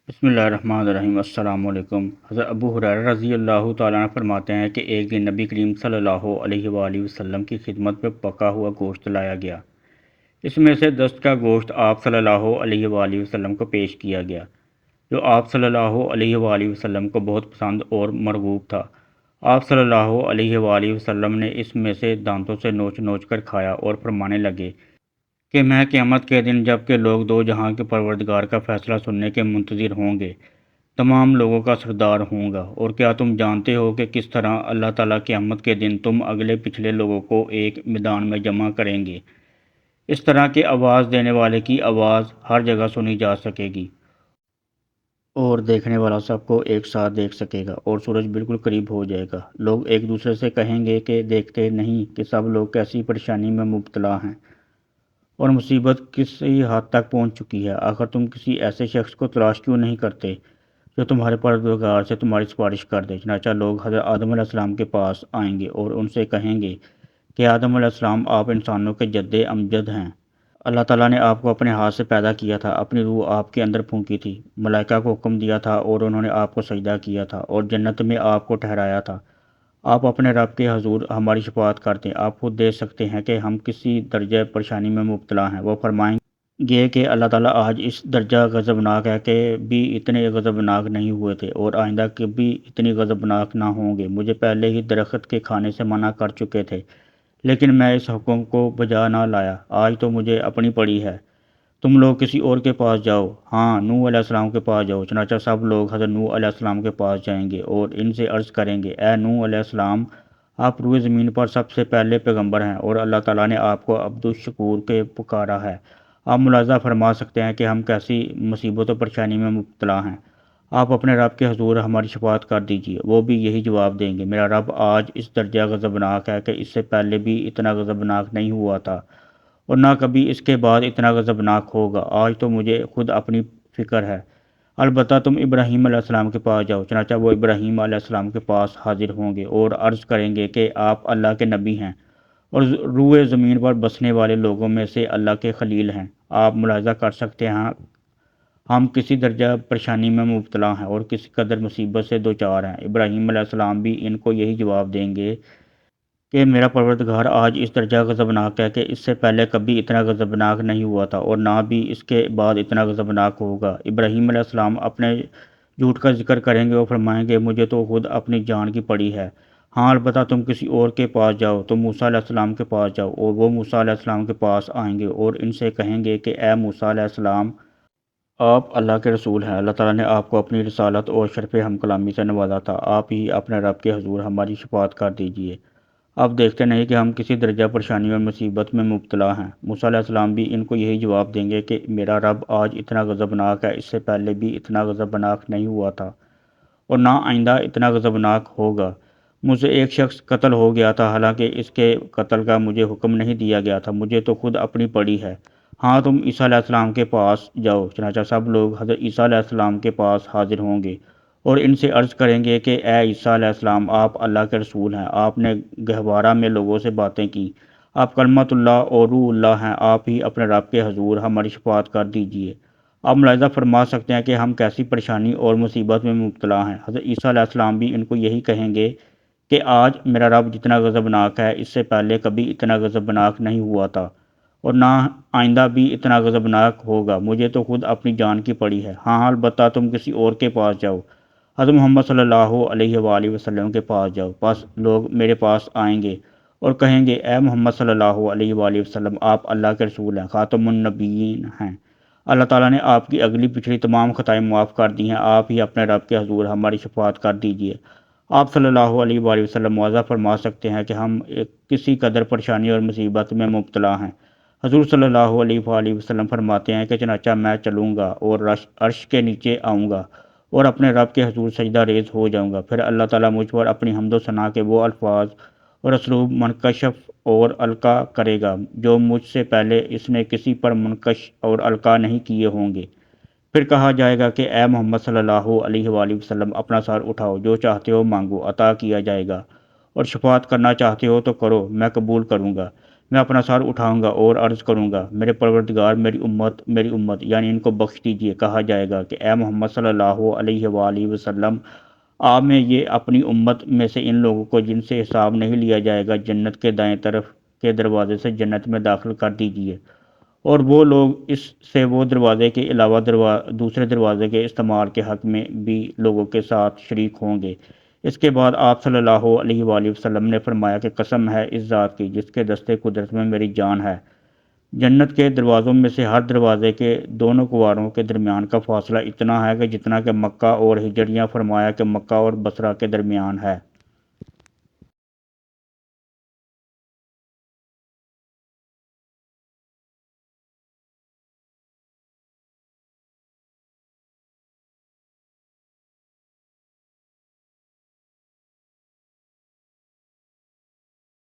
بسم اللہ الرحمن الرحیم۔ السلام علیکم۔ حضرت ابو ہریرہ رضی اللہ تعالیٰ عنہ فرماتے ہیں کہ ایک دن نبی کریم صلی اللہ علیہ وآلہ وسلم کی خدمت میں پکا ہوا گوشت لایا گیا۔ اس میں سے دست کا گوشت آپ صلی اللہ علیہ وآلہ وسلم کو پیش کیا گیا، جو آپ صلی اللہ علیہ وآلہ وسلم کو بہت پسند اور مرغوب تھا۔ آپ صلی اللہ علیہ وآلہ وسلم نے اس میں سے دانتوں سے نوچ نوچ کر کھایا اور فرمانے لگے کہ میں قیامت کے دن جب کہ لوگ دو جہاں کے پروردگار کا فیصلہ سننے کے منتظر ہوں گے، تمام لوگوں کا سردار ہوں گا۔ اور کیا تم جانتے ہو کہ کس طرح اللہ تعالیٰ قیامت کے دن تم اگلے پچھلے لوگوں کو ایک میدان میں جمع کریں گے؟ اس طرح کہ آواز دینے والے کی آواز ہر جگہ سنی جا سکے گی اور دیکھنے والا سب کو ایک ساتھ دیکھ سکے گا، اور سورج بالکل قریب ہو جائے گا۔ لوگ ایک دوسرے سے کہیں گے کہ دیکھتے نہیں کہ سب لوگ کیسی پریشانی میں مبتلا ہیں اور مصیبت کسی حد تک پہنچ چکی ہے۔ آخر تم کسی ایسے شخص کو تلاش کیوں نہیں کرتے جو تمہارے پروردگار سے تمہاری سفارش کر دے؟ چنانچہ لوگ حضرت آدم علیہ السلام کے پاس آئیں گے اور ان سے کہیں گے کہ آدم علیہ السلام، آپ انسانوں کے جد امجد ہیں۔ اللہ تعالیٰ نے آپ کو اپنے ہاتھ سے پیدا کیا تھا، اپنی روح آپ کے اندر پھونکی تھی، ملائکہ کو حکم دیا تھا اور انہوں نے آپ کو سجدہ کیا تھا اور جنت میں آپ کو ٹھہرایا تھا۔ آپ اپنے رب کے حضور ہماری شفاعت کرتے ہیں۔ آپ خود دیکھ سکتے ہیں کہ ہم کسی درجہ پریشانی میں مبتلا ہیں۔ وہ فرمائیں گے کہ اللہ تعالیٰ آج اس درجہ غضبناک ہے کہ بھی اتنے غضبناک نہیں ہوئے تھے اور آئندہ کبھی اتنی غضبناک نہ ہوں گے۔ مجھے پہلے ہی درخت کے کھانے سے منع کر چکے تھے، لیکن میں اس حکم کو بجا نہ لایا۔ آج تو مجھے اپنی پڑی ہے۔ تم لوگ کسی اور کے پاس جاؤ، ہاں نوح علیہ السلام کے پاس جاؤ۔ چنانچہ سب لوگ حضرت نوح علیہ السلام کے پاس جائیں گے اور ان سے عرض کریں گے، اے نوح علیہ السلام، آپ روئے زمین پر سب سے پہلے پیغمبر ہیں اور اللہ تعالیٰ نے آپ کو عبد الشکور کے پکارا ہے۔ آپ ملاحظہ فرما سکتے ہیں کہ ہم کیسی مصیبت و پریشانی میں مبتلا ہیں۔ آپ اپنے رب کے حضور ہماری شفاعت کر دیجیے۔ وہ بھی یہی جواب دیں گے، میرا رب آج اس درجہ غضبناک ہے کہ اس سے پہلے بھی اتنا غضبناک نہیں ہوا تھا اور نہ کبھی اس کے بعد اتنا غضبناک ہوگا۔ آج تو مجھے خود اپنی فکر ہے۔ البتہ تم ابراہیم علیہ السلام کے پاس جاؤ۔ چنانچہ وہ ابراہیم علیہ السلام کے پاس حاضر ہوں گے اور عرض کریں گے کہ آپ اللہ کے نبی ہیں اور روئے زمین پر بسنے والے لوگوں میں سے اللہ کے خلیل ہیں۔ آپ ملاحظہ کر سکتے ہیں ہم کسی درجہ پریشانی میں مبتلا ہیں اور کسی قدر مصیبت سے دوچار ہیں۔ ابراہیم علیہ السلام بھی ان کو یہی جواب دیں گے کہ میرا پروردگار آج اس درجہ غضبناک ہے کہ اس سے پہلے کبھی اتنا غضبناک نہیں ہوا تھا اور نہ بھی اس کے بعد اتنا غضبناک ہوگا۔ ابراہیم علیہ السلام اپنے جھوٹ کا ذکر کریں گے اور فرمائیں گے، مجھے تو خود اپنی جان کی پڑی ہے، ہاں البتہ تم کسی اور کے پاس جاؤ۔ تم موسیٰ علیہ السلام کے پاس جاؤ اور وہ موسیٰ علیہ السلام کے پاس آئیں گے اور ان سے کہیں گے کہ اے موسیٰ علیہ السلام، آپ اللہ کے رسول ہیں۔ اللہ تعالیٰ نے آپ کو اپنی رسالت اور شرف ہم کلامی سے نوازا تھا۔ آپ ہی اپنے رب کے حضور ہماری شفاعت کر دیجیے۔ آپ دیکھتے نہیں کہ ہم کسی درجہ پریشانی اور مصیبت میں مبتلا ہیں؟ موسیٰ علیہ السلام بھی ان کو یہی جواب دیں گے کہ میرا رب آج اتنا غضبناک ہے، اس سے پہلے بھی اتنا غضبناک نہیں ہوا تھا اور نہ آئندہ اتنا غضبناک ہوگا۔ مجھ سے ایک شخص قتل ہو گیا تھا، حالانکہ اس کے قتل کا مجھے حکم نہیں دیا گیا تھا، مجھے تو خود اپنی پڑی ہے۔ ہاں تم عیسیٰ علیہ السلام کے پاس جاؤ۔ چنانچہ سب لوگ حضرت عیسیٰ علیہ السلام کے پاس حاضر ہوں گے اور ان سے عرض کریں گے کہ اے عیسیٰ علیہ السلام، آپ اللہ کے رسول ہیں، آپ نے گہوارہ میں لوگوں سے باتیں کی، آپ کلمت اللہ اور روح اللہ ہیں، آپ ہی اپنے رب کے حضور ہماری شفاعت کر دیجیے۔ آپ ملاحظہ فرما سکتے ہیں کہ ہم کیسی پریشانی اور مصیبت میں مبتلا ہیں۔ حضرت عیسیٰ علیہ السلام بھی ان کو یہی کہیں گے کہ آج میرا رب جتنا غضبناک ہے، اس سے پہلے کبھی اتنا غضبناک نہیں ہوا تھا اور نہ آئندہ بھی اتنا غضبناک ہوگا، مجھے تو خود اپنی جان کی پڑی ہے، ہاں البتہ تم کسی اور کے پاس جاؤ، حضرت محمد صلی اللہ علیہ وآلہ وسلم کے پاس جاؤ۔ پس لوگ میرے پاس آئیں گے اور کہیں گے، اے محمد صلی اللہ علیہ وآلہ وسلم، آپ اللہ کے رسول ہیں، خاتم النبیین ہیں، اللہ تعالیٰ نے آپ کی اگلی پچھلی تمام خطائیں معاف کر دی ہیں، آپ ہی اپنے رب کے حضور ہماری شفاعت کر دیجیے۔ آپ صلی اللہ علیہ وآلہ وسلم واضح فرما سکتے ہیں کہ ہم کسی قدر پریشانی اور مصیبت میں مبتلا ہیں۔ حضور صلی اللہ علیہ وآلہ وسلم فرماتے ہیں کہ چنانچہ میں چلوں گا اور عرش کے نیچے آؤں گا اور اپنے رب کے حضور سجدہ ریز ہو جاؤں گا، پھر اللہ تعالیٰ مجھ پر اپنی حمد و ثنا کے وہ الفاظ اور اسلوب منکشف اور القا کرے گا جو مجھ سے پہلے اس نے کسی پر منکش اور القا نہیں کیے ہوں گے۔ پھر کہا جائے گا کہ اے محمد صلی اللہ علیہ وآلہ وسلم، اپنا سر اٹھاؤ، جو چاہتے ہو مانگو، عطا کیا جائے گا، اور شفاعت کرنا چاہتے ہو تو کرو، میں قبول کروں گا۔ میں اپنا سر اٹھاؤں گا اور عرض کروں گا، میرے پروردگار، میری امت یعنی ان کو بخش دیجیے۔ کہا جائے گا کہ اے محمد صلی اللہ علیہ وآلہ وسلم، آپ میں یہ اپنی امت میں سے ان لوگوں کو جن سے حساب نہیں لیا جائے گا جنت کے دائیں طرف کے دروازے سے جنت میں داخل کر دیجیے، اور وہ لوگ اس سے وہ دروازے کے علاوہ دوسرے دروازے کے استعمال کے حق میں بھی لوگوں کے ساتھ شریک ہوں گے۔ اس کے بعد آپ صلی اللہ علیہ وآلہ وسلم نے فرمایا کہ قسم ہے اس ذات کی جس کے دستے قدرت میں میری جان ہے، جنت کے دروازوں میں سے ہر دروازے کے دونوں کنواروں کے درمیان کا فاصلہ اتنا ہے کہ جتنا کہ مکہ اور ہجر، یا فرمایا کہ مکہ اور بصرہ کے درمیان ہے۔